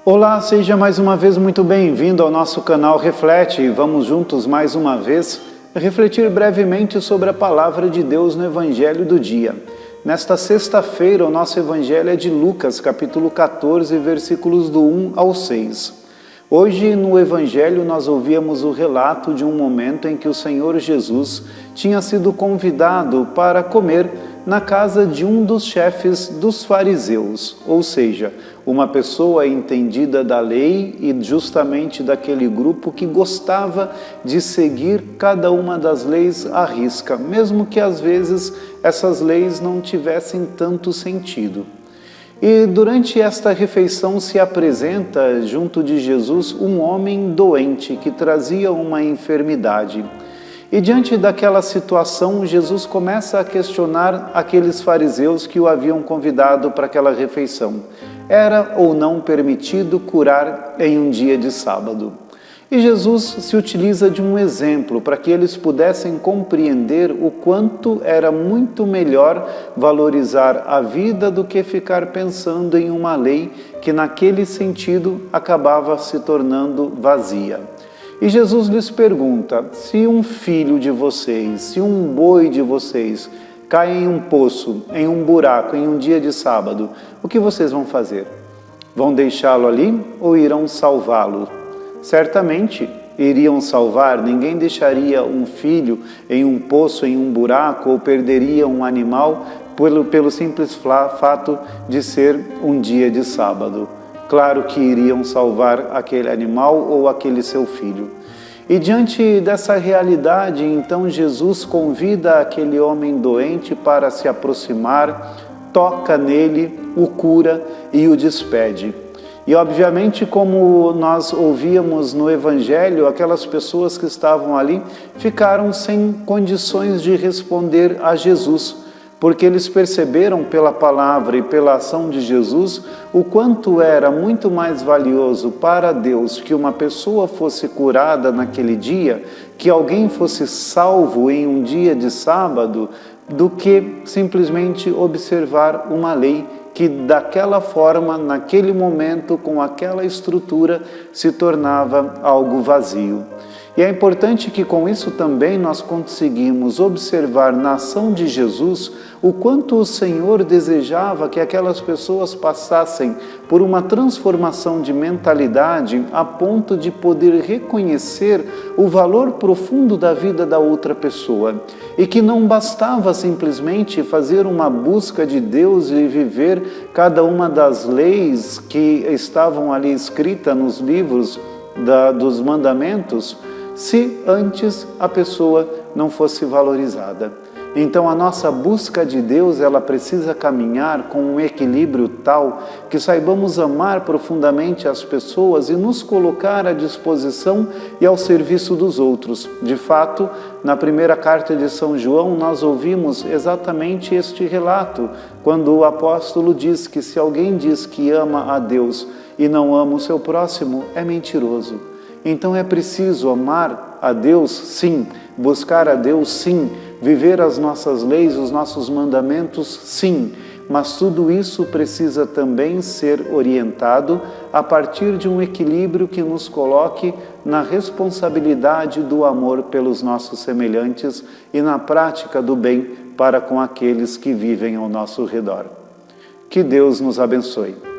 Olá, seja mais uma vez muito bem-vindo ao nosso canal Reflete. Vamos juntos mais uma vez refletir brevemente sobre a palavra de Deus no Evangelho do dia. Nesta sexta-feira, o nosso Evangelho é de Lucas, capítulo 14, versículos do 1 ao 6. Hoje, no Evangelho, nós ouvíamos o relato de um momento em que o Senhor Jesus tinha sido convidado para comer na casa de um dos chefes dos fariseus, ou seja, uma pessoa entendida da lei e justamente daquele grupo que gostava de seguir cada uma das leis à risca, mesmo que às vezes essas leis não tivessem tanto sentido. E durante esta refeição se apresenta junto de Jesus um homem doente que trazia uma enfermidade. E diante daquela situação, Jesus começa a questionar aqueles fariseus que o haviam convidado para aquela refeição. Era ou não permitido curar em um dia de sábado? E Jesus se utiliza de um exemplo para que eles pudessem compreender o quanto era muito melhor valorizar a vida do que ficar pensando em uma lei que naquele sentido acabava se tornando vazia. E Jesus lhes pergunta: se um filho de vocês, se um boi de vocês cai em um poço, em um buraco, em um dia de sábado, o que vocês vão fazer? Vão deixá-lo ali ou irão salvá-lo? Certamente iriam salvar, ninguém deixaria um filho em um poço, em um buraco, ou perderia um animal pelo simples fato de ser um dia de sábado. Claro que iriam salvar aquele animal ou aquele seu filho. E diante dessa realidade, então Jesus convida aquele homem doente para se aproximar, toca nele, o cura e o despede. E obviamente, como nós ouvíamos no Evangelho, aquelas pessoas que estavam ali ficaram sem condições de responder a Jesus, porque eles perceberam pela palavra e pela ação de Jesus o quanto era muito mais valioso para Deus que uma pessoa fosse curada naquele dia, que alguém fosse salvo em um dia de sábado, do que simplesmente observar uma lei que daquela forma, naquele momento, com aquela estrutura, se tornava algo vazio. E é importante que com isso também nós conseguimos observar na ação de Jesus o quanto o Senhor desejava que aquelas pessoas passassem por uma transformação de mentalidade a ponto de poder reconhecer o valor profundo da vida da outra pessoa e que não bastava simplesmente fazer uma busca de Deus e viver cada uma das leis que estavam ali escritas nos livros dos mandamentos, se antes a pessoa não fosse valorizada. Então a nossa busca de Deus, ela precisa caminhar com um equilíbrio tal que saibamos amar profundamente as pessoas e nos colocar à disposição e ao serviço dos outros. De fato, na primeira carta de São João, nós ouvimos exatamente este relato, quando o apóstolo diz que se alguém diz que ama a Deus e não ama o seu próximo, é mentiroso. Então é preciso amar a Deus, sim, buscar a Deus, sim, viver as nossas leis, os nossos mandamentos, sim, mas tudo isso precisa também ser orientado a partir de um equilíbrio que nos coloque na responsabilidade do amor pelos nossos semelhantes e na prática do bem para com aqueles que vivem ao nosso redor. Que Deus nos abençoe.